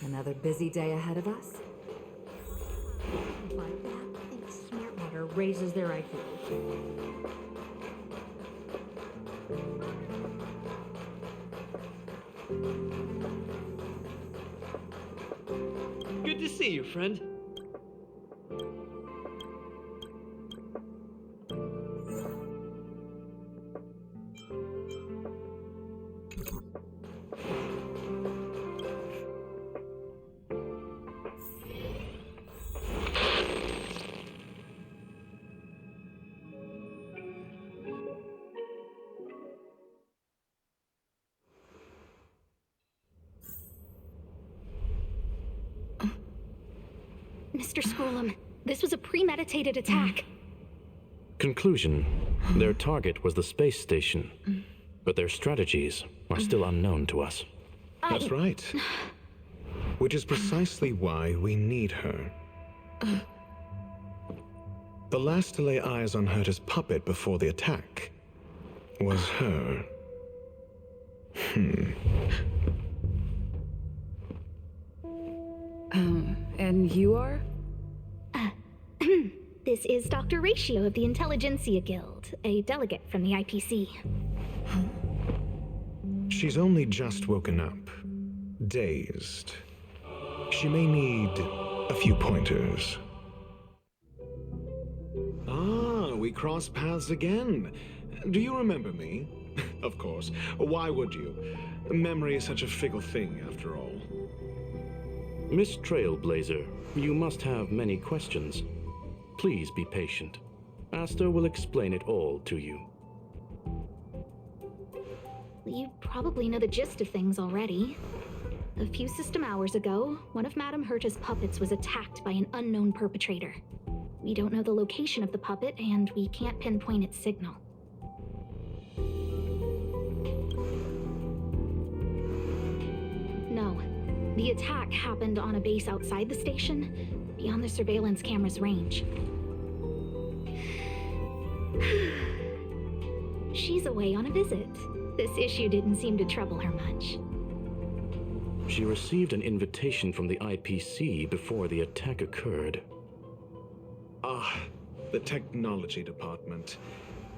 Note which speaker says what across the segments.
Speaker 1: Another busy day ahead of us. But that thinks smart water raises their IQ.
Speaker 2: Good to see you, friend.
Speaker 3: Mr. Scrollum, this was a premeditated attack.
Speaker 4: Conclusion: their target was the space station, but their strategies are still unknown to us.
Speaker 5: That's right. Which is precisely why we need her. The last to lay eyes on Herta's puppet before the attack was her.
Speaker 1: And you are?
Speaker 3: This is Dr. Ratio of the Intelligentsia Guild, a delegate from the IPC.
Speaker 5: She's only just woken up, dazed. She may need a few pointers. Ah, we cross paths again. Do you remember me? Of course. Why would you? Memory is such a fickle thing, after all.
Speaker 4: Miss Trailblazer, you must have many questions. Please be patient. Aster will explain it all to you.
Speaker 3: You probably know the gist of things already. A few system hours ago, one of Madame Herta's puppets was attacked by an unknown perpetrator. We don't know the location of the puppet, and we can't pinpoint its signal. No, the attack happened on a base outside the station, beyond the surveillance camera's range. She's away on a visit. This issue didn't seem to trouble her much.
Speaker 4: She received an invitation from the IPC before the attack occurred.
Speaker 5: Ah, the technology department.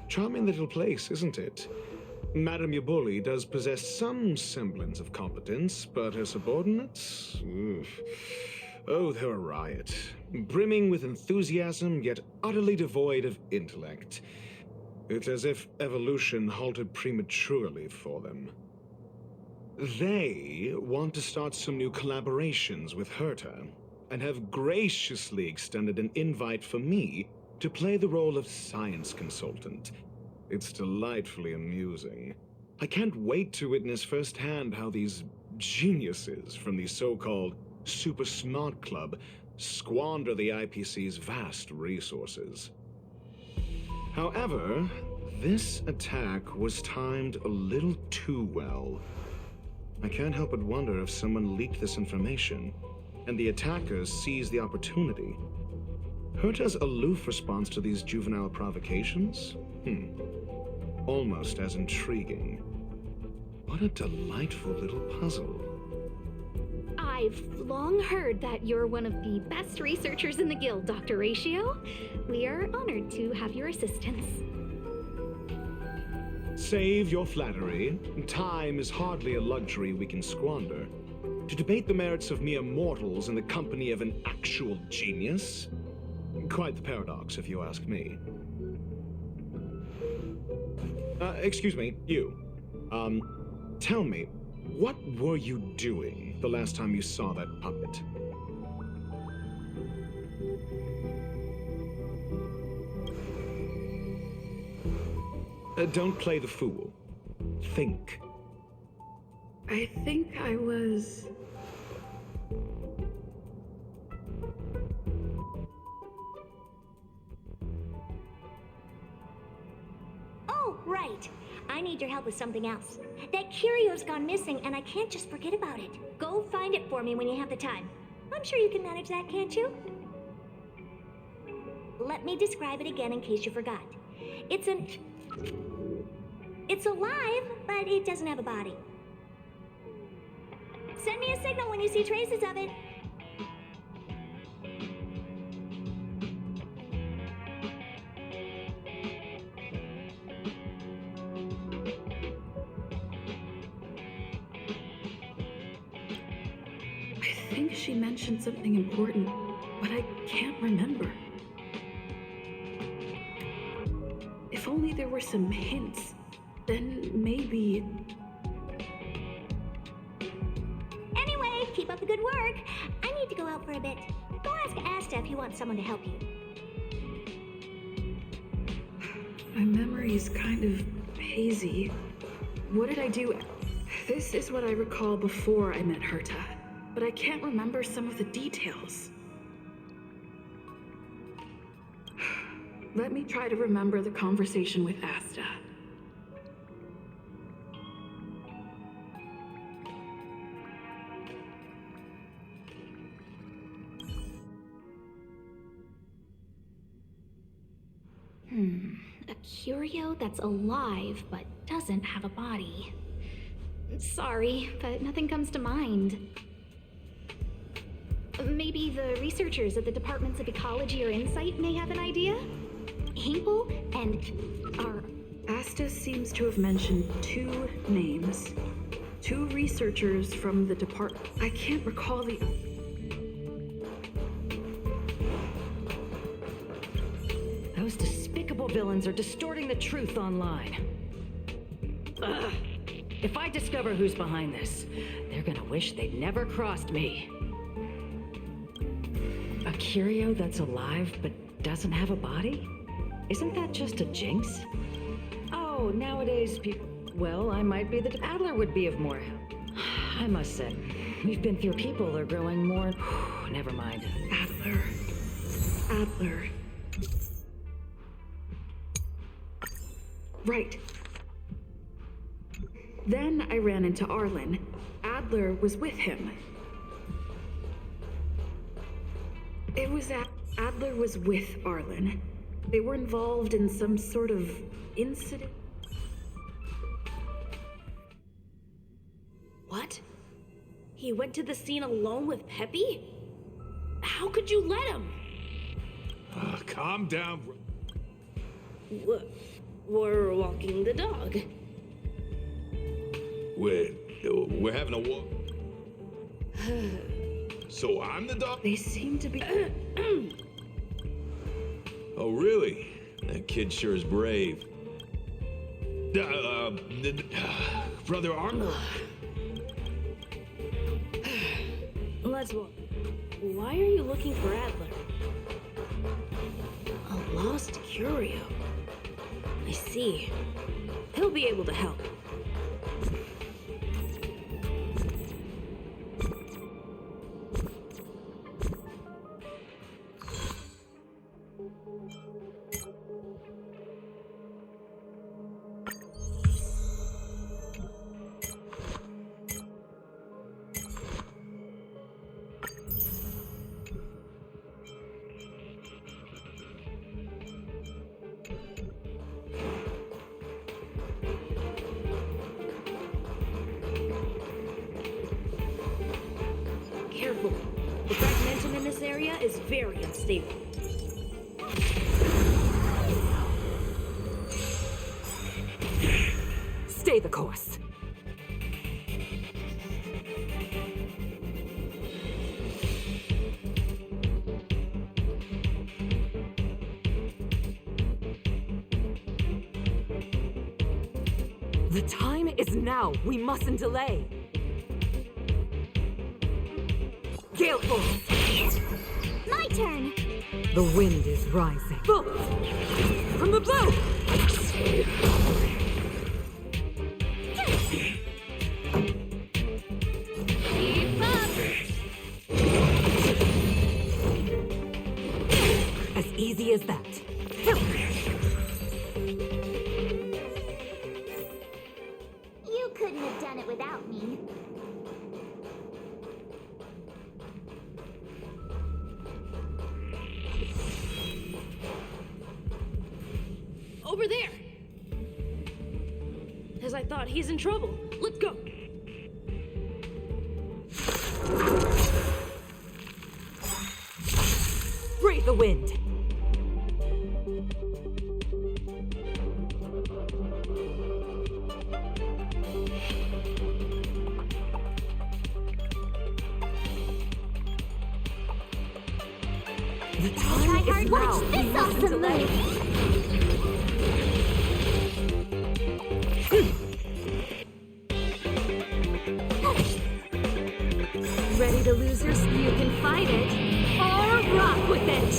Speaker 5: Charming little place, isn't it? Madame Yabuli does possess some semblance of competence, but her subordinates? Oof. Oh, they're a riot. Brimming with enthusiasm, yet utterly devoid of intellect. It's as if evolution halted prematurely for them. They want to start some new collaborations with Herta, and have graciously extended an invite for me to play the role of science consultant. It's delightfully amusing. I can't wait to witness firsthand how these geniuses from the so-called Super Smart Club squander the IPC's vast resources. However, this attack was timed a little too well. I can't help but wonder if someone leaked this information, and the attackers seized the opportunity. Herta's aloof response to these juvenile provocations? Almost as intriguing. What a delightful little puzzle.
Speaker 3: I've long heard that you're one of the best researchers in the guild, Dr. Ratio. We are honored to have your assistance.
Speaker 5: Save your flattery. Time is hardly a luxury we can squander. To debate the merits of mere mortals in the company of an actual genius? Quite the paradox, if you ask me. Excuse me, you. Tell me, what were you doing the last time you saw that puppet? Don't play the fool. Think.
Speaker 1: I think I was...
Speaker 6: Oh, right. I need your help with something else. That curio's gone missing, and I can't just forget about it. Go find it for me when you have the time. I'm sure you can manage that, can't you? Let me describe it again in case you forgot. It's alive, but it doesn't have a body. Send me a signal when you see traces of it.
Speaker 1: I think she mentioned something important, but I can't remember. If only there were some hints, then maybe...
Speaker 6: Anyway, keep up the good work. I need to go out for a bit. Go ask Asta if you want someone to help you.
Speaker 1: My memory's kind of hazy. What did I do? This is what I recall before I met Herta, but I can't remember some of the details. Let me try to remember the conversation with Asta.
Speaker 3: A curio that's alive but doesn't have a body. Sorry, but nothing comes to mind. Maybe the researchers at the Departments of Ecology or Insight may have an idea? Hinkle and our...
Speaker 1: Asta seems to have mentioned 2 names. 2 researchers from the department. I can't recall the...
Speaker 2: Those despicable villains are distorting the truth online. Ugh. If I discover who's behind this, they're gonna wish they'd never crossed me. A curio that's alive but doesn't have a body? Isn't that just a jinx? Oh, nowadays people... Well, I might be the... Adler would be of more help. I must say, we've been through people are growing more... Never mind.
Speaker 1: Adler. Right. Then I ran into Arlen. Adler was with him. Adler was with Arlen. They were involved in some sort of incident.
Speaker 7: What? He went to the scene alone with Peppy? How could you let him?
Speaker 8: Calm down.
Speaker 7: We're walking the dog.
Speaker 8: We're having a walk. So I'm the dog?
Speaker 1: They seem to be...
Speaker 8: Oh, really? That kid sure is brave. Brother Arnold.
Speaker 7: Let's walk. Why are you looking for Adler? A lost curio. I see. He'll be able to help. Careful. The fragmentum in this area is very unstable.
Speaker 2: Stay the course. The time is now. We mustn't delay. Gale force!
Speaker 6: My turn!
Speaker 2: The wind is rising. Bolt! From the boat!
Speaker 6: Keep up!
Speaker 2: As easy as that.
Speaker 6: You couldn't have done it without me.
Speaker 7: Over there! As I thought, he's in trouble. Let's go!
Speaker 9: the wind. The time is now.
Speaker 6: Watch this awesome move!
Speaker 9: Ready to lose your... You can fight it, or rock with it!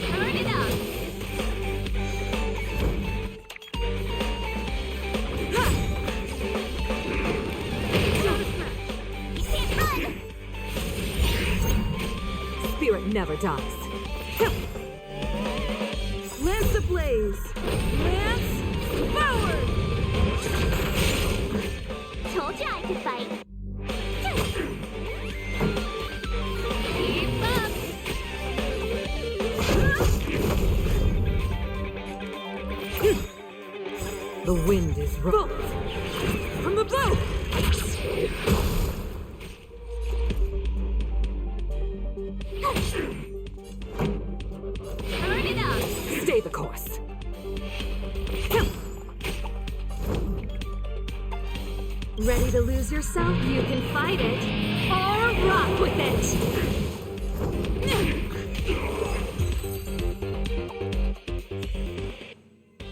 Speaker 6: Turn it up! You can't run!
Speaker 9: Spirit never dies. Lance ablaze! Lance forward!
Speaker 6: Told you I could fight. Keep up!
Speaker 9: The wind is rough. From the boat!
Speaker 6: Turn it up!
Speaker 9: Stay the course. Ready to lose yourself? You can fight it, or rock with it!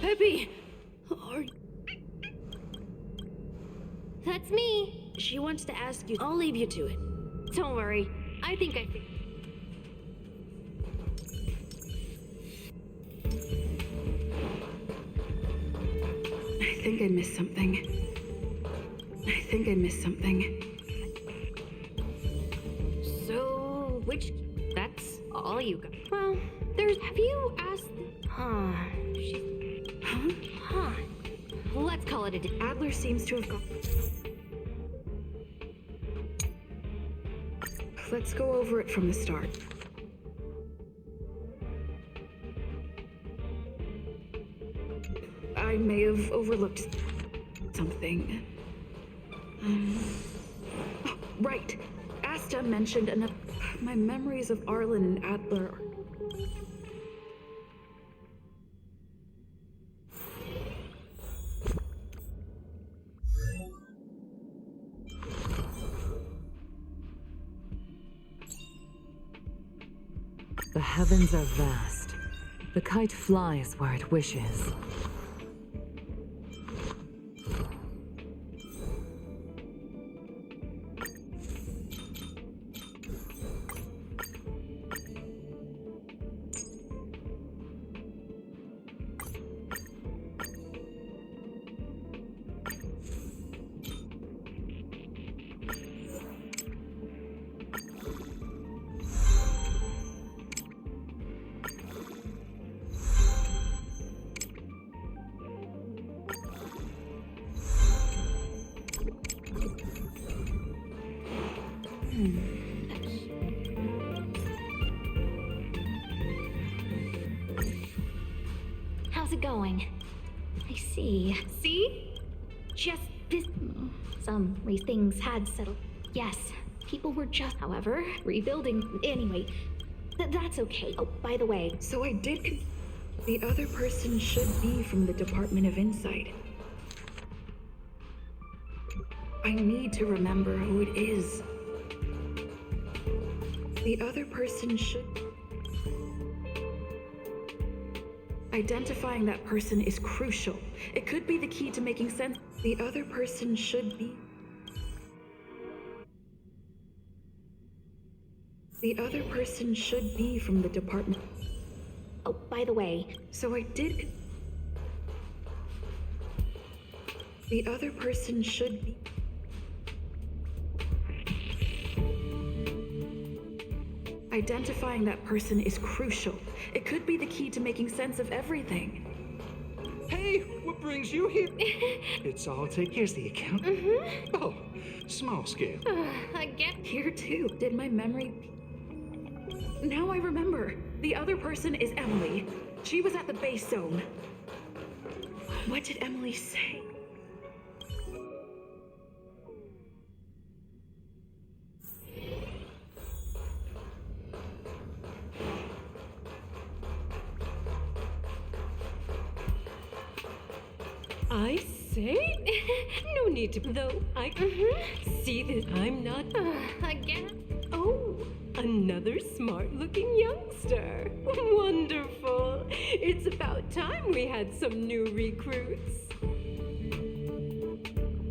Speaker 7: Peppy!
Speaker 6: That's me.
Speaker 7: She wants to ask you. I'll leave you to it. Don't worry. I think I...
Speaker 1: I think I missed something. I think I missed something.
Speaker 7: So, which... That's all you got. Well, there's... Have you asked... Huh. Huh. Let's call it a day.
Speaker 1: Adler seems to have gone. Let's go over it from the start. I may have overlooked something. Oh, right. Asta mentioned enough. My memories of Arlen and Adler are...
Speaker 9: The heavens are vast. The kite flies where it wishes.
Speaker 3: How's it going? I see.
Speaker 7: See?
Speaker 3: Just this. Some things had settled. Yes, people were just, however, rebuilding. Anyway, that's okay. Oh, by the way,
Speaker 1: So I did... The other person should be from the Department of Insight. I need to remember who it is. The other person should... Identifying that person is crucial. It could be the key to making sense. The other person should be... The other person should be from the department.
Speaker 3: oh, by the way,
Speaker 1: So I did... The other person should be... Identifying that person is crucial. It could be the key to making sense of everything.
Speaker 10: Hey, what brings you here? It's all take. Here's the account. Oh, small scale.
Speaker 7: Again?
Speaker 1: Here too. Did my memory... Now I remember. The other person is Emily. She was at the base zone. What did Emily say?
Speaker 11: I say? No need to, though I see this. I'm not.
Speaker 7: Again?
Speaker 11: Oh, another smart looking youngster. Wonderful. It's about time we had some new recruits.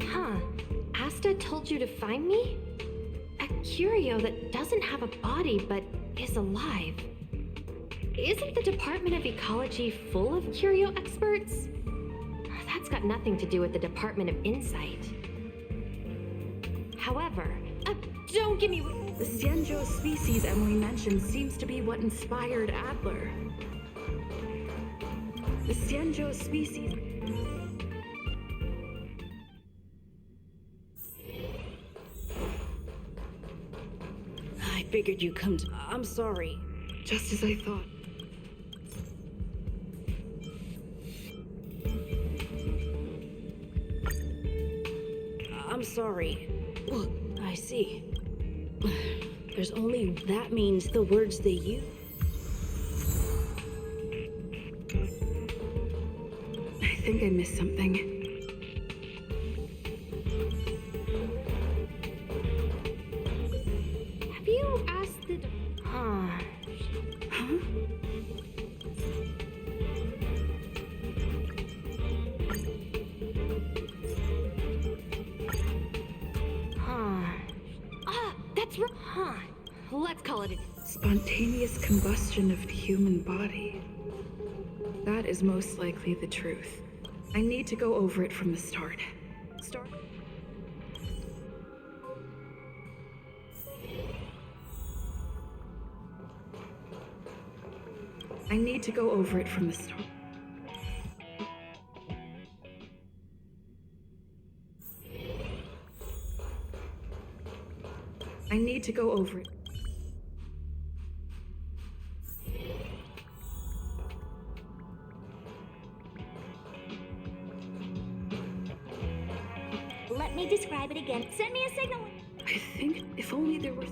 Speaker 7: Huh. Asta told you to find me? A curio that doesn't have a body but is alive. Isn't the Department of Ecology full of curio experts? That's got nothing to do with the Department of Insight. However, don't give me.
Speaker 1: The Xianzhou species Emily mentioned seems to be what inspired Adler. The Xianzhou species.
Speaker 2: I figured you'd come to. I'm sorry.
Speaker 1: Just as I thought.
Speaker 2: I'm sorry. Look, I see. There's only that means the words they use.
Speaker 1: I think I missed something.
Speaker 7: Have you asked the. Huh.
Speaker 1: Huh?
Speaker 7: That's right. Huh. Let's call it a.
Speaker 1: Spontaneous combustion of the human body. That is most likely the truth. I need to go over it from the start. I need to go over it from the start. I need to go over it.
Speaker 6: Let me describe it again. Send me a signal.
Speaker 1: I think if only there was.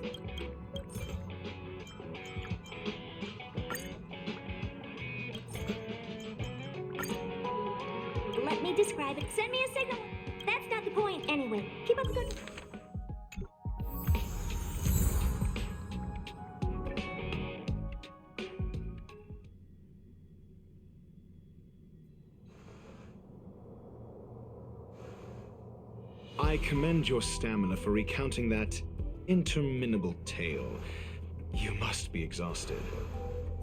Speaker 6: Let me describe it. Send me a signal. That's not the point anyway. Keep up the good.
Speaker 5: I commend your stamina for recounting that interminable tale. You must be exhausted.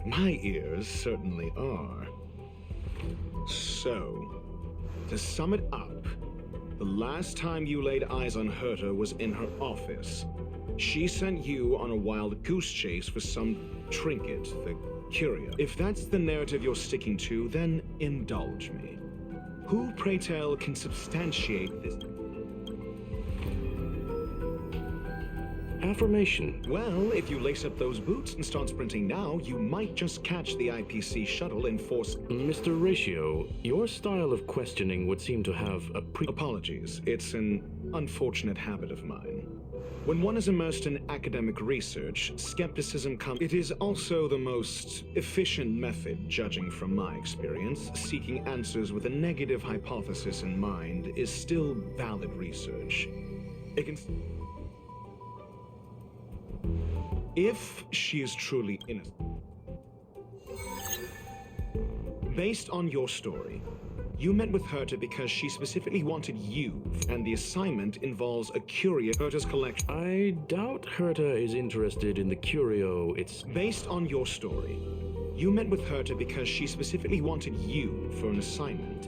Speaker 5: My ears certainly are. So, to sum it up, the last time you laid eyes on Herta was in her office. She sent you on a wild goose chase for some trinket, the curio. If that's the narrative you're sticking to, then indulge me. Who, pray tell, can substantiate this?
Speaker 4: Affirmation.
Speaker 5: Well, if you lace up those boots and start sprinting now, you might just catch the IPC shuttle and force...
Speaker 4: Mr. Ratio, your style of questioning would seem to have a
Speaker 5: Apologies. It's an unfortunate habit of mine. When one is immersed in academic research, skepticism comes... It is also the most efficient method, judging from my experience. Seeking answers with a negative hypothesis in mind is still valid research. It can... If she is truly innocent. Based on your story, you met with Herta because she specifically wanted you, and the assignment involves a curio Herta's collection.
Speaker 4: I doubt Herta is interested in the curio. It's...
Speaker 5: Based on your story, you met with Herta because she specifically wanted you for an assignment.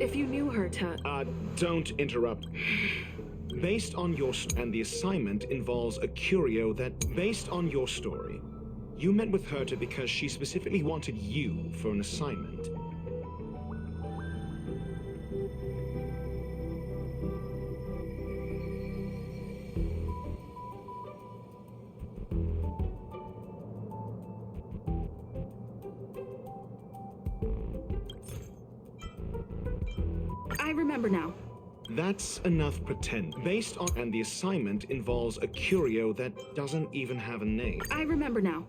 Speaker 1: If you knew Herta,
Speaker 5: Don't interrupt. Based on your and the assignment involves a curio that, based on your story, you met with Herta because she specifically wanted you for an assignment.
Speaker 1: I remember now.
Speaker 5: That's enough pretend. Based on and the assignment involves a curio that doesn't even have a name.
Speaker 1: I remember now.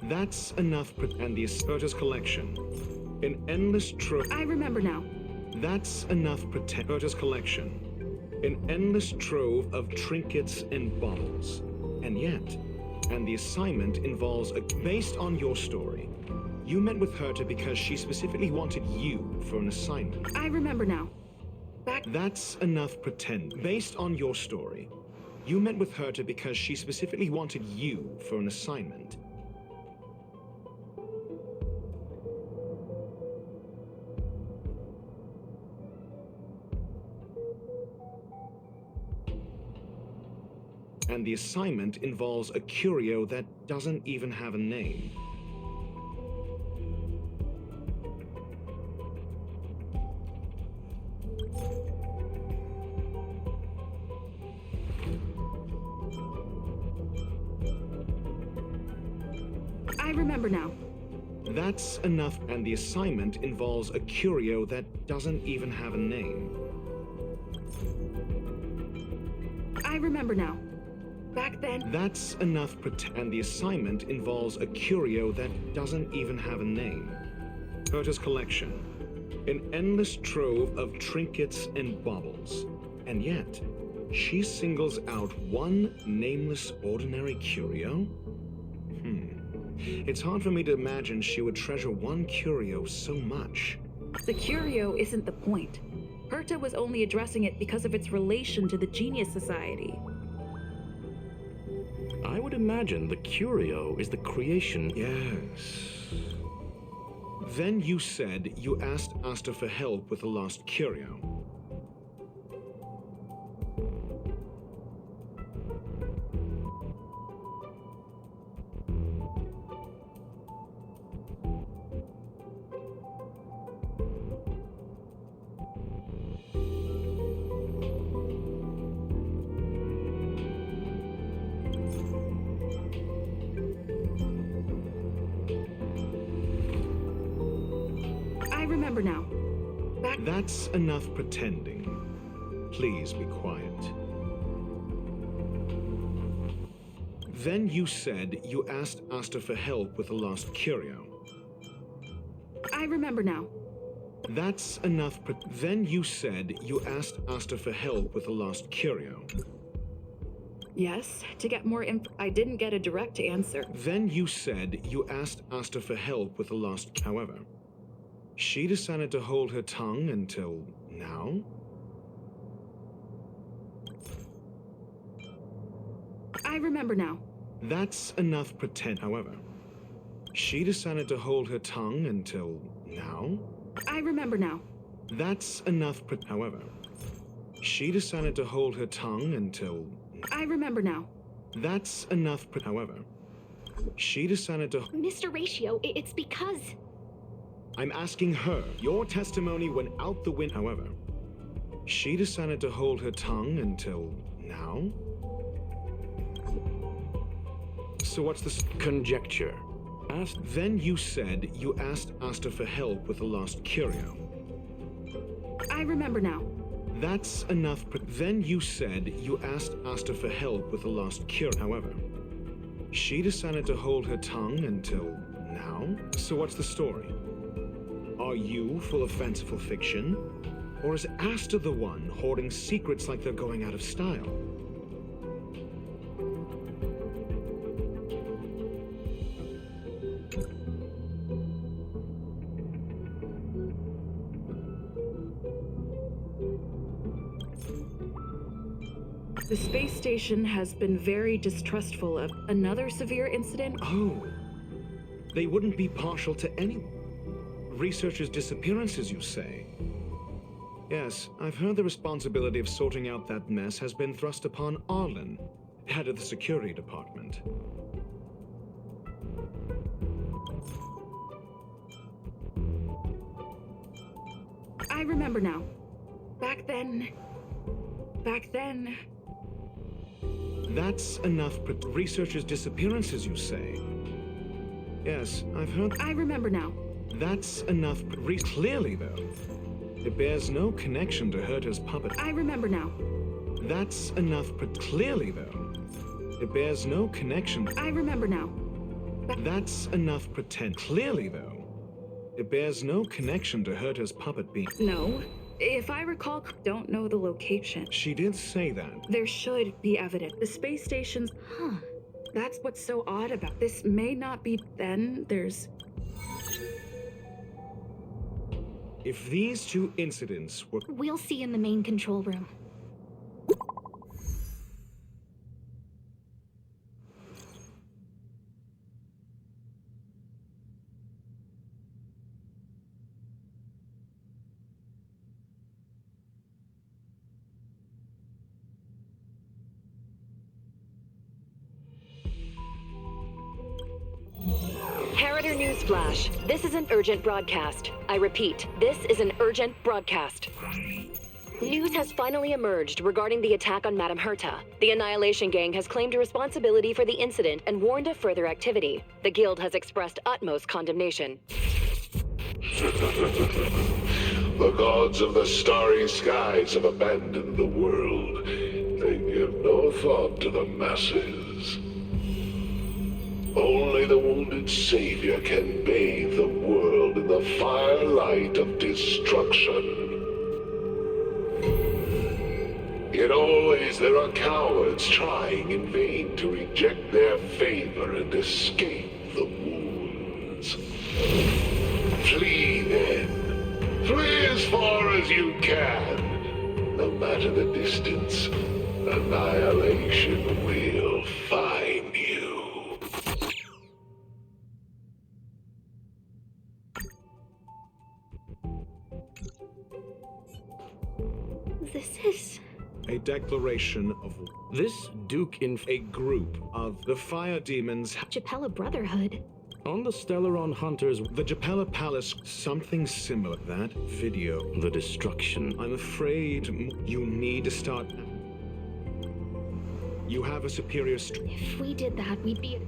Speaker 5: That's enough and the Herta's collection. An endless trove.
Speaker 1: I remember now.
Speaker 5: That's enough pretend. Herta's collection. An endless trove of trinkets and bottles. And yet, and the assignment involves a based on your story. You met with Herta because she specifically wanted you for an assignment.
Speaker 1: I remember now.
Speaker 5: That's enough pretend. Based on your story, you met with Herta because she specifically wanted you for an assignment. And the assignment involves a curio that doesn't even have a name.
Speaker 1: I remember now.
Speaker 5: That's enough, and the assignment involves a curio that doesn't even have a name.
Speaker 1: I remember now. Back then.
Speaker 5: That's enough, and the assignment involves a curio that doesn't even have a name. Herta's collection. An endless trove of trinkets and baubles. And yet, she singles out one nameless ordinary curio? It's hard for me to imagine she would treasure one curio so much.
Speaker 1: The curio isn't the point. Herta was only addressing it because of its relation to the Genius Society.
Speaker 4: I would imagine the curio is the creation.
Speaker 5: Yes. Then you said you asked Asta for help with the lost curio.
Speaker 1: Now.
Speaker 5: That's enough pretending. Please be quiet. Then you said you asked Asta for help with the lost curio.
Speaker 1: I remember now.
Speaker 5: That's enough then you said you asked Asta for help with the lost curio.
Speaker 1: Yes, to get more I didn't get a direct answer.
Speaker 5: Then you said you asked Asta for help with the lost. However, she decided to hold her tongue until now?
Speaker 1: I remember now.
Speaker 5: That's enough pretend. However, she decided to hold her tongue until now?
Speaker 1: I remember now.
Speaker 5: That's enough however, she decided to hold her tongue until
Speaker 1: I remember now.
Speaker 5: That's enough however, she decided to
Speaker 3: Mr. Ratio, it's because...
Speaker 5: I'm asking her. Your testimony went out the window. However, she decided to hold her tongue until now? So what's the
Speaker 4: conjecture?
Speaker 5: Then you said you asked Asta for help with the lost curio.
Speaker 1: I remember now.
Speaker 5: That's enough. Then you said you asked Asta for help with the lost curio. However, she decided to hold her tongue until now? So what's the story? Are you full of fanciful fiction? Or is Asta the one hoarding secrets like they're going out of style?
Speaker 1: The space station has been very distrustful of another severe incident.
Speaker 5: Oh, they wouldn't be partial to any researchers' disappearances, you say? Yes, I've heard the responsibility of sorting out that mess has been thrust upon Arlen, head of the security department.
Speaker 1: I remember now. Back then...
Speaker 5: That's enough researchers' disappearances, you say? Yes, I've heard...
Speaker 1: I remember now.
Speaker 5: That's enough clearly, though. It bears no connection to Herta's puppet.
Speaker 1: I remember now.
Speaker 5: That's enough clearly, though. It bears no connection...
Speaker 1: I remember now.
Speaker 5: That's enough pretend. Clearly, though. It bears no connection to Herta's puppet being...
Speaker 1: No. If I recall, don't know the location.
Speaker 5: She did say that.
Speaker 1: There should be evidence. The space station's... That's what's so odd about this. May not be then. There's...
Speaker 5: If these two incidents were...
Speaker 3: We'll see in the main control room.
Speaker 2: Harrider News Flash. This is an urgent broadcast. I repeat, this is an urgent broadcast. News has finally emerged regarding the attack on Madame Herta. The Annihilation Gang has claimed responsibility for the incident and warned of further activity. The Guild has expressed utmost condemnation.
Speaker 12: The gods of the starry skies have abandoned the world. They give no thought to the masses. Only the wounded savior can bathe the world in the firelight of destruction. Yet always there are cowards trying in vain to reject their favor and escape the wounds. Flee then. Flee as far as you can. No matter the distance, annihilation will find you.
Speaker 3: This is...
Speaker 5: A declaration of...
Speaker 4: This Duke in...
Speaker 5: A group of the Fire Demons...
Speaker 3: Japella Brotherhood.
Speaker 4: On the Stellaron Hunters...
Speaker 5: The Japella Palace... Something similar. That video...
Speaker 4: The destruction.
Speaker 5: I'm afraid you need to start... You have a superior...
Speaker 3: If we did that, we'd be...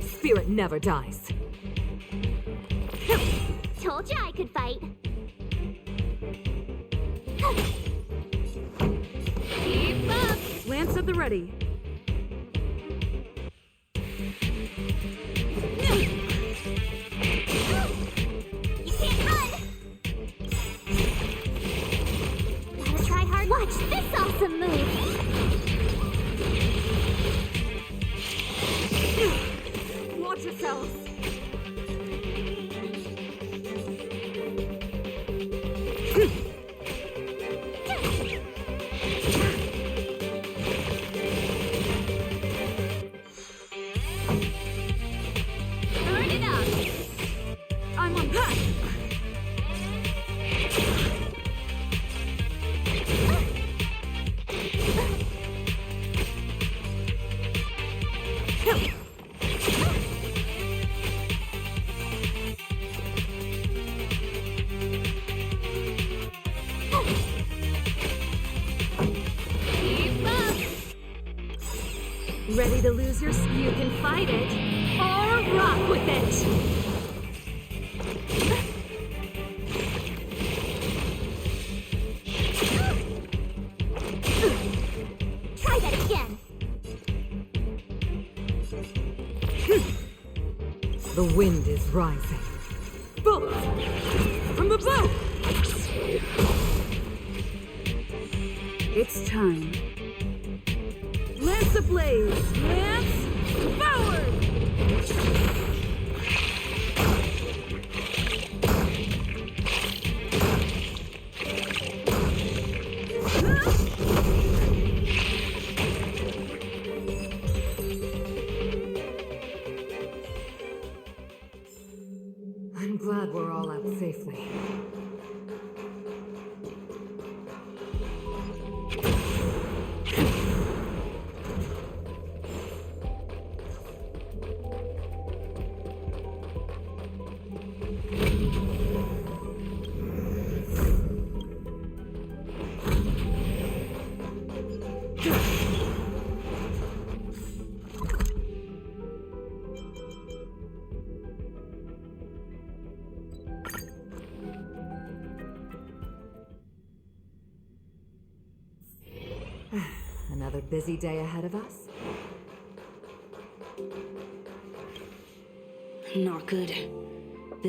Speaker 9: Spirit never dies.
Speaker 6: Told you I could fight.
Speaker 9: Keep up! Lance at the ready.
Speaker 6: You can't run! Gotta try hard. Watch this awesome move!
Speaker 9: Watch yourselves.
Speaker 6: Burn it up!
Speaker 9: I'm on pack. Ready to lose your... You can fight it, or rock with it!
Speaker 6: Try that again!
Speaker 9: The wind is rising. Bolt! From the bow! It's time. Lance ablaze! Lance forward!
Speaker 2: I'm glad we're all out safely. Another busy day ahead of us?
Speaker 1: Not good.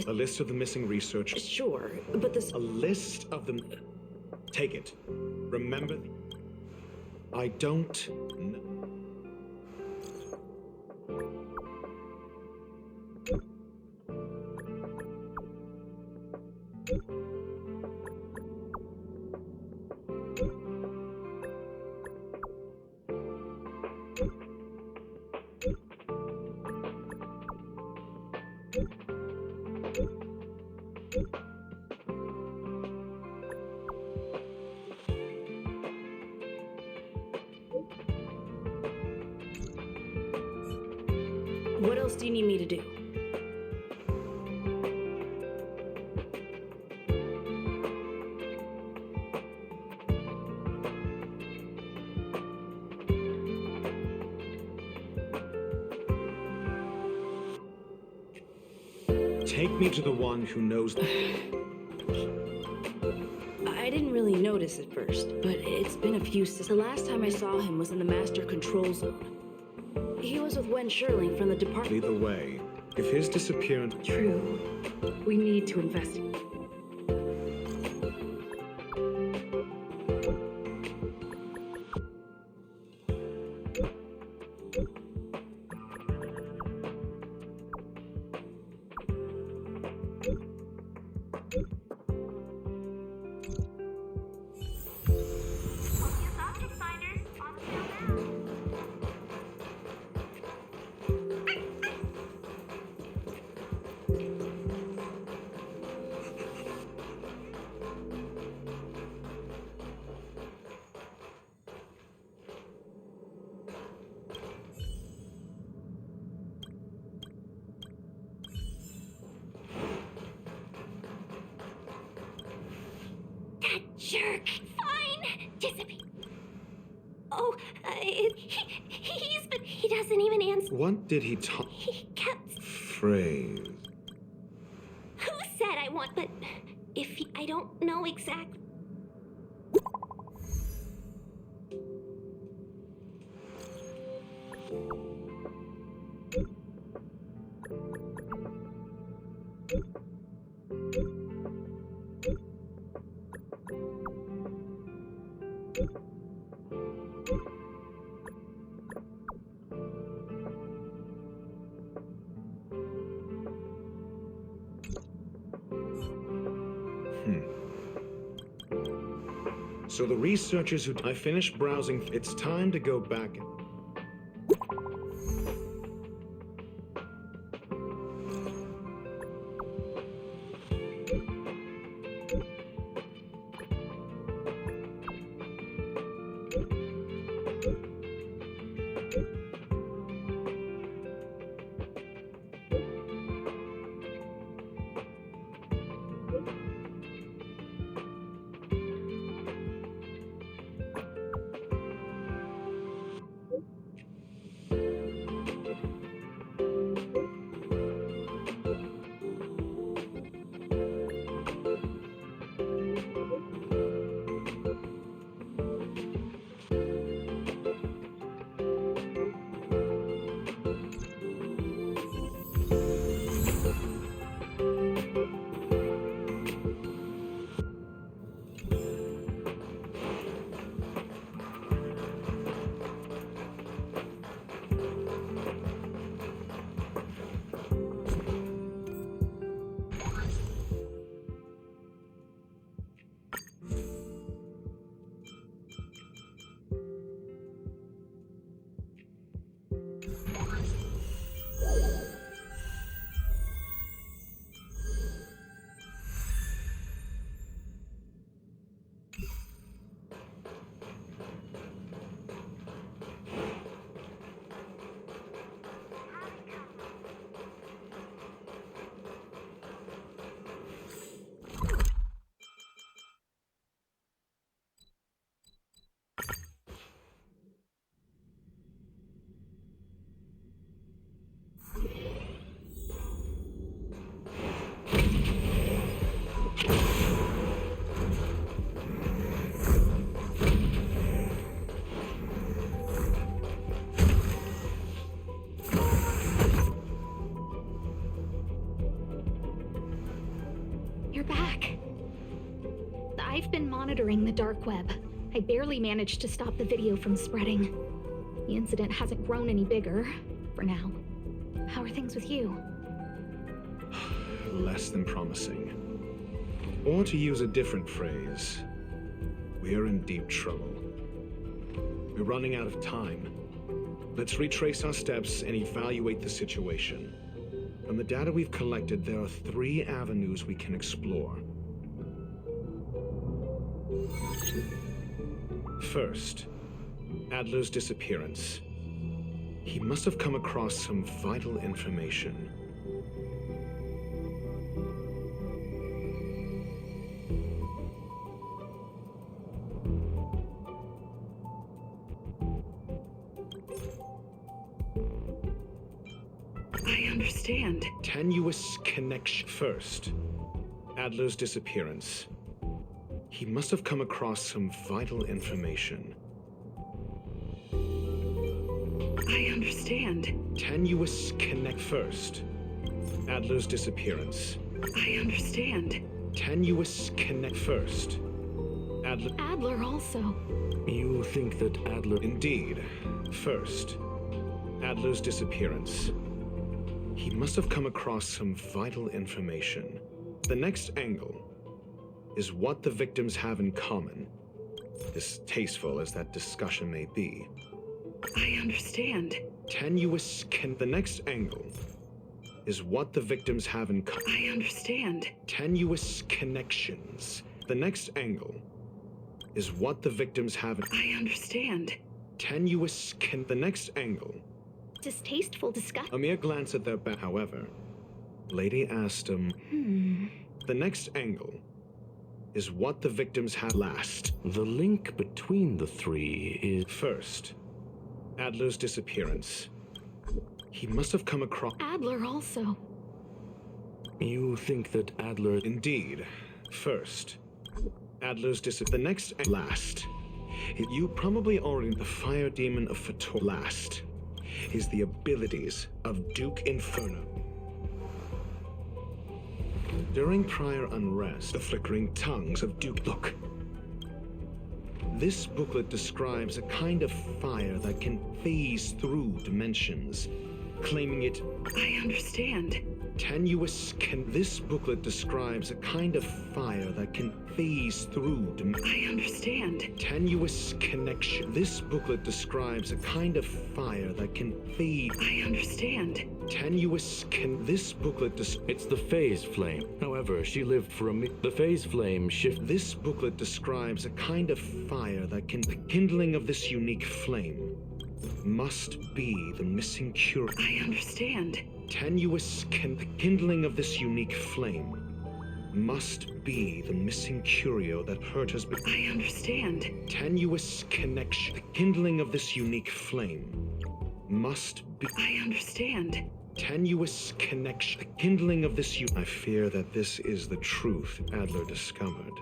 Speaker 5: A list of the missing research.
Speaker 1: Sure, but this.
Speaker 5: A list of them. Take it. Remember. I don't know.
Speaker 1: What else do you need me to do?
Speaker 5: Take me to the one who knows.
Speaker 1: I didn't really notice at first, but it's been a few since the last time I saw him was in the Master Control Zone. He was with Wen Sherling from the department.
Speaker 5: Lead the way. If his disappearance.
Speaker 1: True. We need to investigate.
Speaker 6: Jerk! Fine! Disappear. Oh, he doesn't even answer.
Speaker 5: What did he talk?
Speaker 6: He kept.
Speaker 5: Phrase.
Speaker 6: Who said I want, but if he, I don't know exactly.
Speaker 5: So the researchers who I finished browsing, it's time to go back.
Speaker 3: I've been monitoring the dark web. I barely managed to stop the video from spreading. The incident hasn't grown any bigger, for now. How are things with you?
Speaker 5: Less than promising. Or to use a different phrase, we're in deep trouble. We're running out of time. Let's retrace our steps and evaluate the situation. From the data we've collected, there are 3 avenues we can explore. First, Adler's disappearance. He must have come across some vital information.
Speaker 1: I understand.
Speaker 5: Tenuous connection. First, Adler's disappearance. He must have come across some vital information.
Speaker 1: I understand.
Speaker 5: Tenuous connect. First, Adler's disappearance.
Speaker 1: I understand.
Speaker 5: Tenuous connect. First,
Speaker 3: Adler also.
Speaker 4: You think that Adler...
Speaker 5: Indeed. First, Adler's disappearance. He must have come across some vital information. The next angle is what the victims have in common, distasteful as that discussion may be.
Speaker 1: I understand.
Speaker 5: The next angle is what the victims have in common.
Speaker 1: I understand.
Speaker 5: Tenuous connections. The next angle is what the victims have in...
Speaker 1: I understand.
Speaker 5: The next angle.
Speaker 3: Distasteful discussion.
Speaker 5: A mere glance at their back, however. Lady Aston. The next angle is what the victims have last.
Speaker 4: The link between the 3 is...
Speaker 5: First, Adler's disappearance. He must have come across...
Speaker 3: Adler also.
Speaker 4: You think that Adler...
Speaker 5: Indeed. First, Adler's the next... Last. You probably already... The fire demon of Fator... Last is the abilities of Duke Inferno. During prior unrest, the flickering tongues of Duke... Look. This booklet describes a kind of fire that can phase through dimensions, claiming it...
Speaker 1: I understand.
Speaker 5: This booklet describes a kind of fire that can phase through
Speaker 1: I understand.
Speaker 5: Tenuous connection. This booklet describes a kind of fire that can phase...
Speaker 1: I understand.
Speaker 5: This booklet
Speaker 4: It's the phase flame. However, she lived for the phase flame shift...
Speaker 5: This booklet describes a kind of fire that can... The kindling of this unique flame must be the missing cure.
Speaker 1: I understand.
Speaker 5: The kindling of this unique flame must be the missing curio that hurt has been...
Speaker 1: I understand.
Speaker 5: Tenuous connection. The kindling of this unique flame must be...
Speaker 1: I understand.
Speaker 5: Tenuous connection. The kindling of this I fear that this is the truth Adler discovered.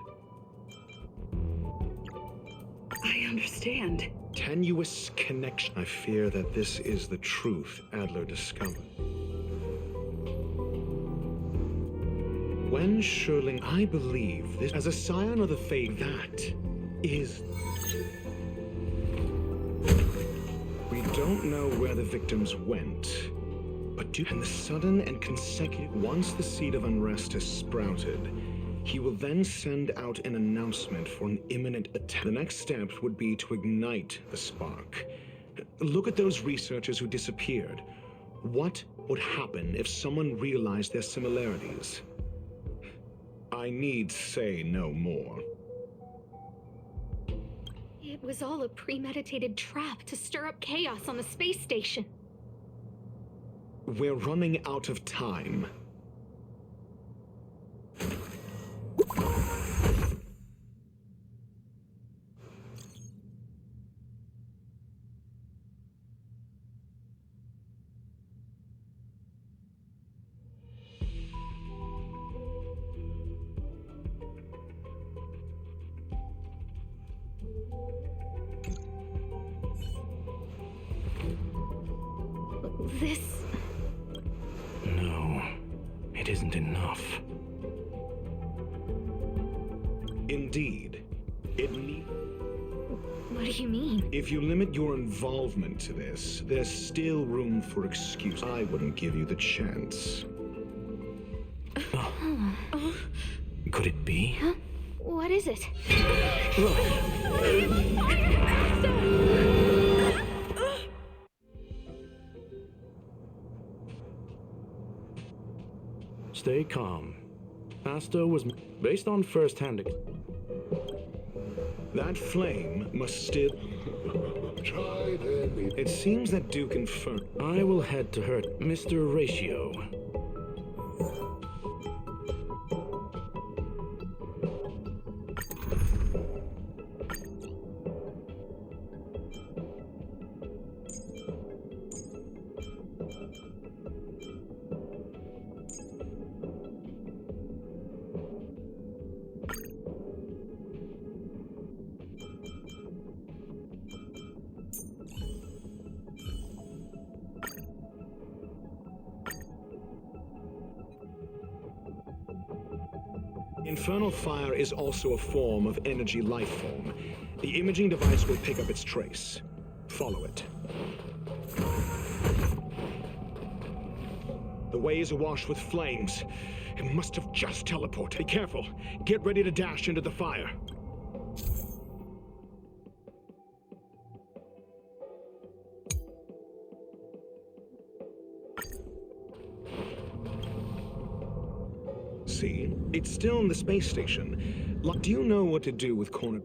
Speaker 1: I understand.
Speaker 5: Tenuous connection. I fear that this is the truth Adler discovered. When Sherling, I believe this as a scion of the faith, that is... We don't know where the victims went, but and the sudden and consecutive... Once the seed of unrest has sprouted, he will then send out an announcement for an imminent attack. The next step would be to ignite the spark. Look at those researchers who disappeared. What would happen if someone realized their similarities? I need say no more.
Speaker 3: It was all a premeditated trap to stir up chaos on the space station.
Speaker 5: We're running out of time.
Speaker 3: This...
Speaker 4: No, it isn't enough.
Speaker 5: Indeed. It need.
Speaker 3: What do you mean?
Speaker 5: If you limit your involvement to this, there's still room for excuse. I wouldn't give you the chance.
Speaker 4: Could it be?
Speaker 3: Huh? What is it?
Speaker 4: Stay calm. Asta was based on first-hand.
Speaker 5: That flame must still.
Speaker 12: Try then.
Speaker 5: It seems that Duke inferred.
Speaker 4: I will head to her, Mr. Ratio.
Speaker 5: Infernal fire is also a form of energy life form. The imaging device will pick up its trace. Follow it. The way is awash with flames. It must have just teleported. Be careful. Get ready to dash into the fire. See? It's still in the space station. Do you know what to do with corner?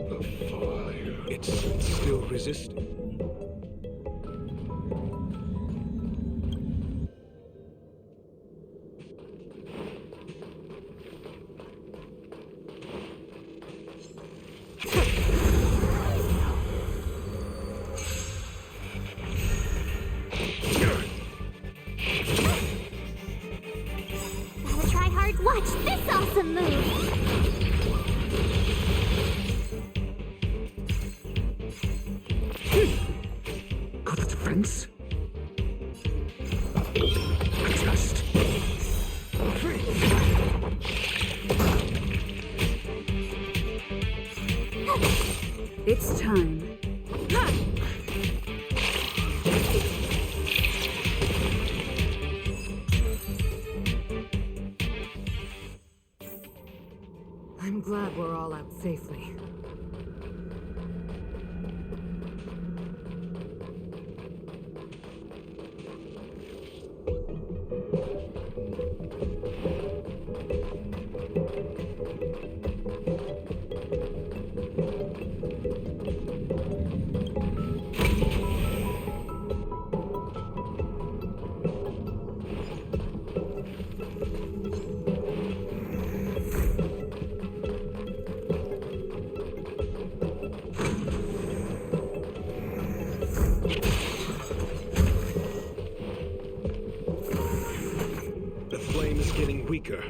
Speaker 12: The fire.
Speaker 5: It's still resisting.
Speaker 6: Gotta try hard. Watch this awesome move.
Speaker 5: Got the defense? Adjust.
Speaker 9: It's time. I'm glad we're all out safely.
Speaker 5: The flame is getting weaker.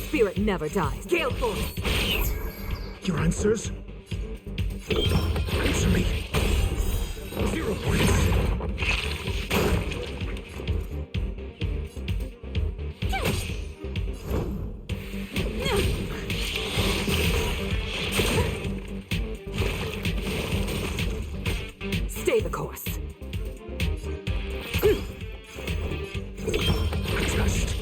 Speaker 9: Spirit never dies. Gale Force!
Speaker 5: Your answers? Answer me. 0 points.
Speaker 9: Stay the course.
Speaker 5: Adjust.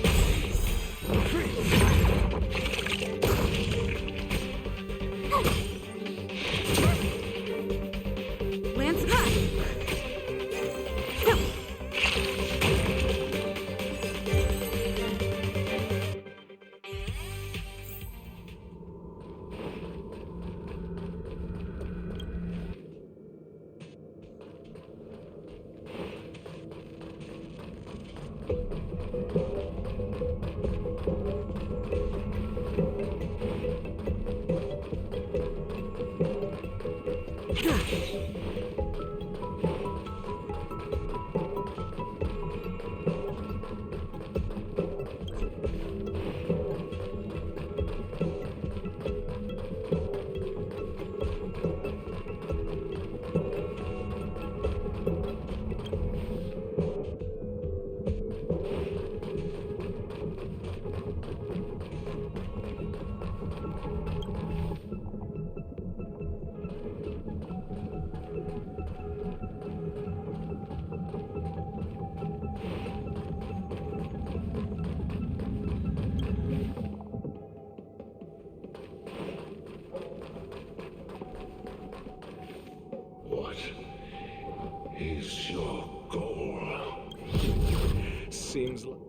Speaker 5: seems like...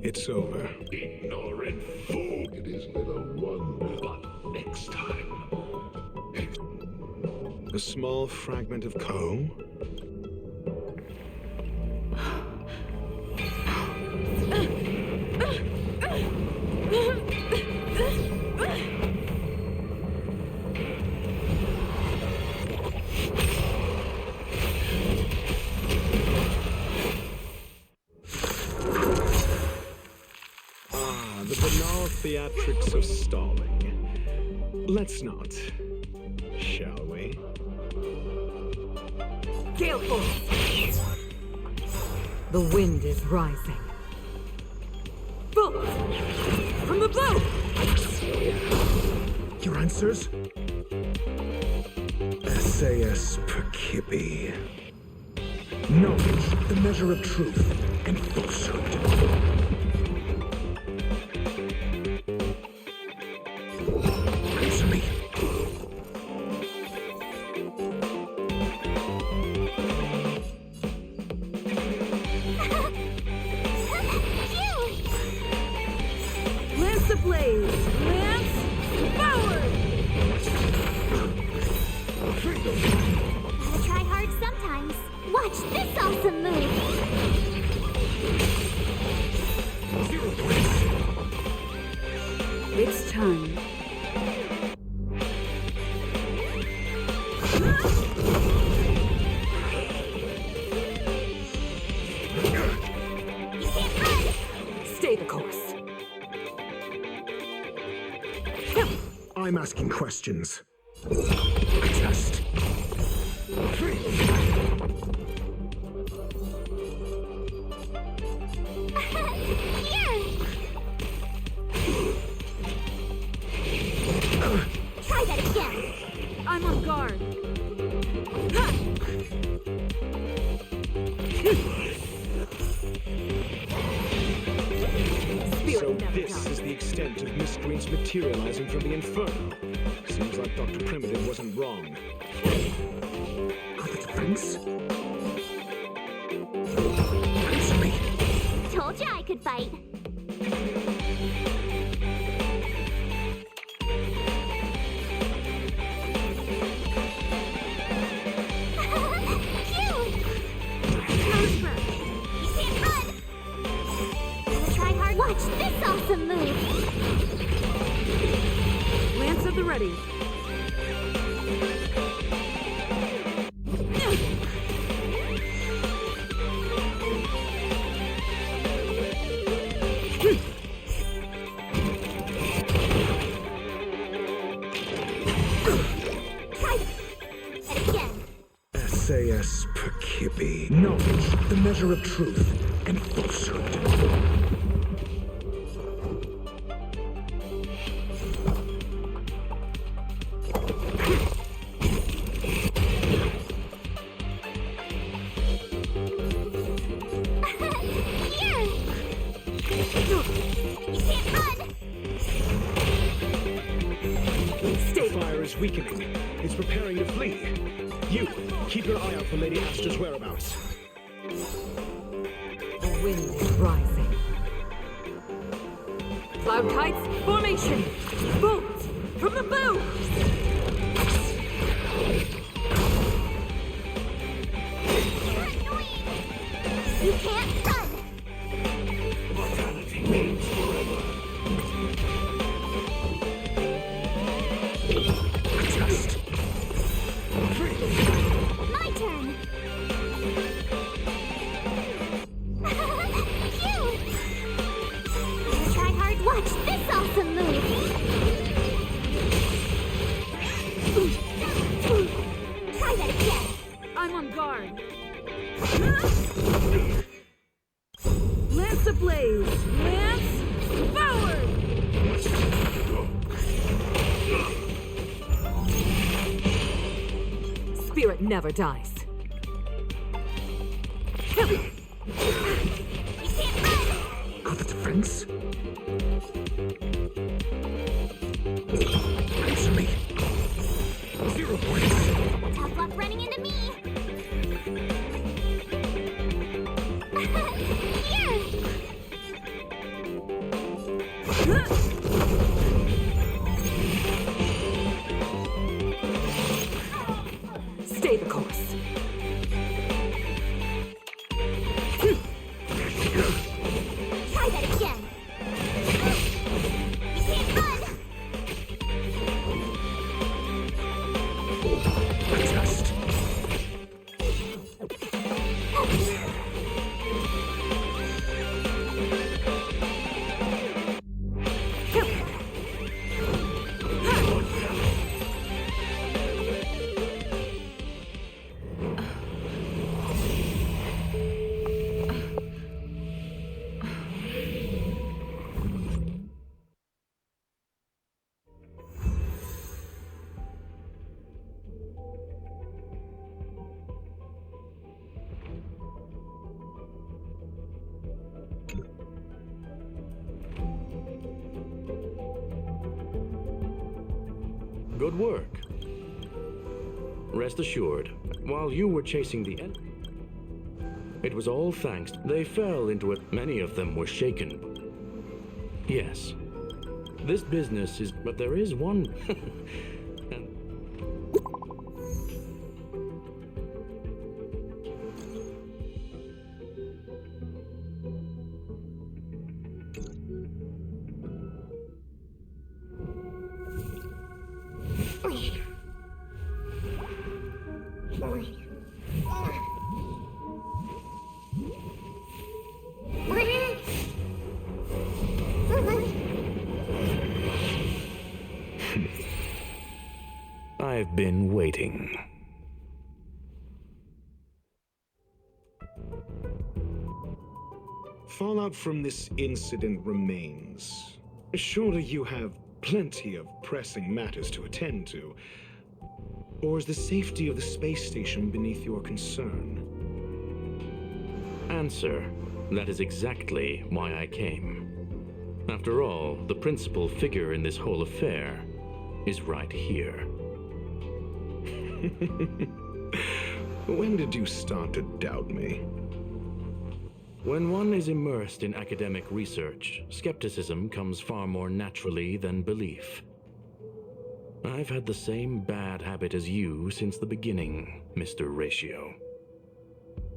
Speaker 5: It's over.
Speaker 12: Ignorant fool. It is little wonder, but next time.
Speaker 5: A small fragment of coal? The banal theatrics of stalling. Let's not, shall we?
Speaker 9: Gale force! The wind is rising. Bolt! From the bow!
Speaker 5: Your answers? SAS Perkibi. Knowledge, the measure of truth and falsehood. Answer me.
Speaker 9: Lance ablaze! Lance forward!
Speaker 6: Gotta try hard sometimes. Watch this awesome move.
Speaker 9: It's time. Stay the course.
Speaker 5: I'm asking questions. Test.
Speaker 6: Try that again.
Speaker 9: I'm on guard.
Speaker 5: So this is the extent of miscreants materializing from the Inferno. Seems like Dr. Primitive wasn't wrong. Got the defense? Answer me.
Speaker 6: Told you I could fight. Watch this awesome move!
Speaker 9: Lance at the ready.
Speaker 6: Try it again.
Speaker 5: SAS Perkibi. Knowledge, the measure of truth and falsehood. Fire is weakening. It's preparing to flee. You, keep your eye out for Lady Aster's whereabouts.
Speaker 9: The wind is rising. Cloud kites, formation! Bolt! From the bow!
Speaker 6: You can't run!
Speaker 12: Mortality means forever.
Speaker 5: Test.
Speaker 6: My turn! Phew! Gonna try hard. Watch this awesome move!
Speaker 9: Lance ablaze! Lance forward! Spirit never dies.
Speaker 10: On the defense? Answer me. 0 points.
Speaker 6: Tough luck running into me. Here.
Speaker 9: Stay the course.
Speaker 6: Try that again. You can't run.
Speaker 10: Adjust.
Speaker 4: Good work. Rest assured, while you were chasing the end, it was all thanks. They fell into it. Many of them were shaken. Yes, this business is, but there is one. And I've been waiting.
Speaker 5: Fallout from this incident remains. Surely you have plenty of pressing matters to attend to. Or is the safety of the space station beneath your concern?
Speaker 4: Answer, that is exactly why I came. After all, the principal figure in this whole affair is right here.
Speaker 5: When did you start to doubt me?
Speaker 4: When one is immersed in academic research, skepticism comes far more naturally than belief. I've had the same bad habit as you since the beginning, Mr. Ratio.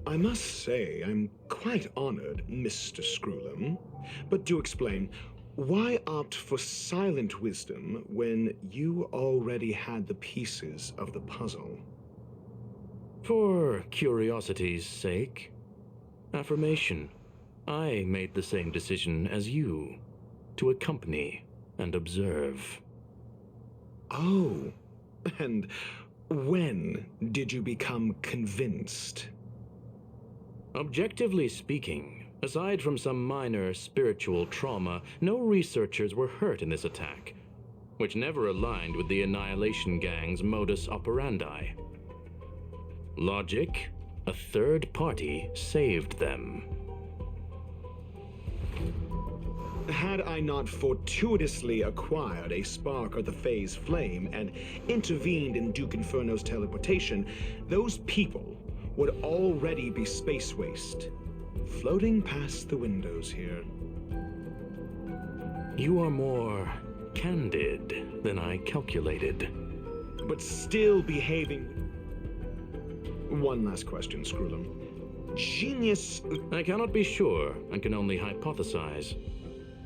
Speaker 5: I must say, I'm quite honored, Mr. Screwlum. But do explain, why opt for silent wisdom when you already had the pieces of the puzzle?
Speaker 4: For curiosity's sake. Affirmation. I made the same decision as you, to accompany and observe.
Speaker 5: Oh, and when did you become convinced?
Speaker 4: Objectively speaking, aside from some minor spiritual trauma, no researchers were hurt in this attack, which never aligned with the Annihilation Gang's modus operandi. Logic? A third party saved them.
Speaker 5: Had I not fortuitously acquired a spark of the phase flame and intervened in Duke Inferno's teleportation, those people would already be space waste, floating past the windows here.
Speaker 4: You are more candid than I calculated.
Speaker 5: But still behaving... One last question, Screwlum. Genius...
Speaker 4: I cannot be sure and can only hypothesize.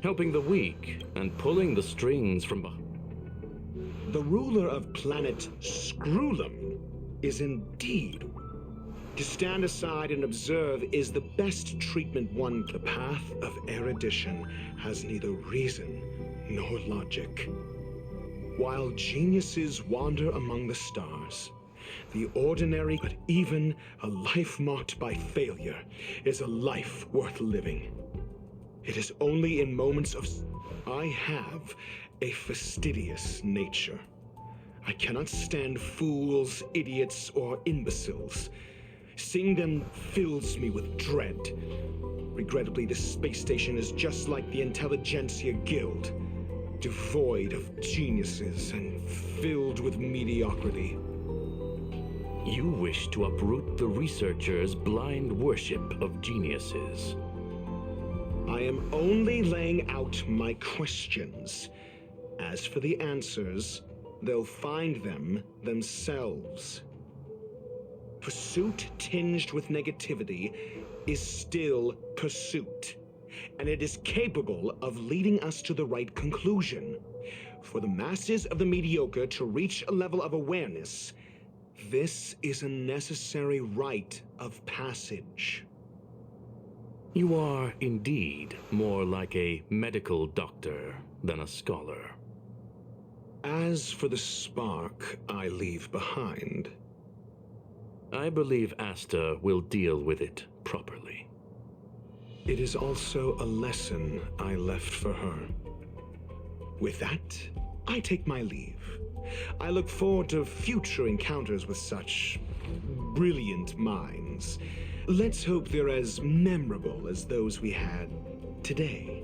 Speaker 4: Helping the weak and pulling the strings from behind.
Speaker 5: The ruler of planet Screwlum is indeed... To stand aside and observe is the best treatment one... The path of erudition has neither reason nor logic. While geniuses wander among the stars, The ordinary, but even a life marked by failure is a life worth living. It is only in moments of... I have a fastidious nature. I cannot stand fools, idiots, or imbeciles. Seeing them fills me with dread. Regrettably, the space station is just like the Intelligentsia Guild, devoid of geniuses and filled with mediocrity.
Speaker 4: You wish to uproot the researchers' blind worship of geniuses.
Speaker 5: I am only laying out my questions. As for the answers, they'll find them themselves. Pursuit tinged with negativity is still pursuit, and it is capable of leading us to the right conclusion. For the masses of the mediocre to reach a level of awareness, this is a necessary rite of passage.
Speaker 4: You are indeed more like a medical doctor than a scholar.
Speaker 5: As for the spark I leave behind,
Speaker 4: I believe Asta will deal with it properly.
Speaker 5: it is also a lesson I left for her. With that, I take my leave. I look forward to future encounters with such brilliant minds. Let's hope they're as memorable as those we had today.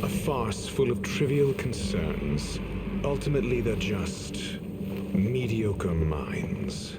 Speaker 5: A farce full of trivial concerns. Ultimately, they're just mediocre minds.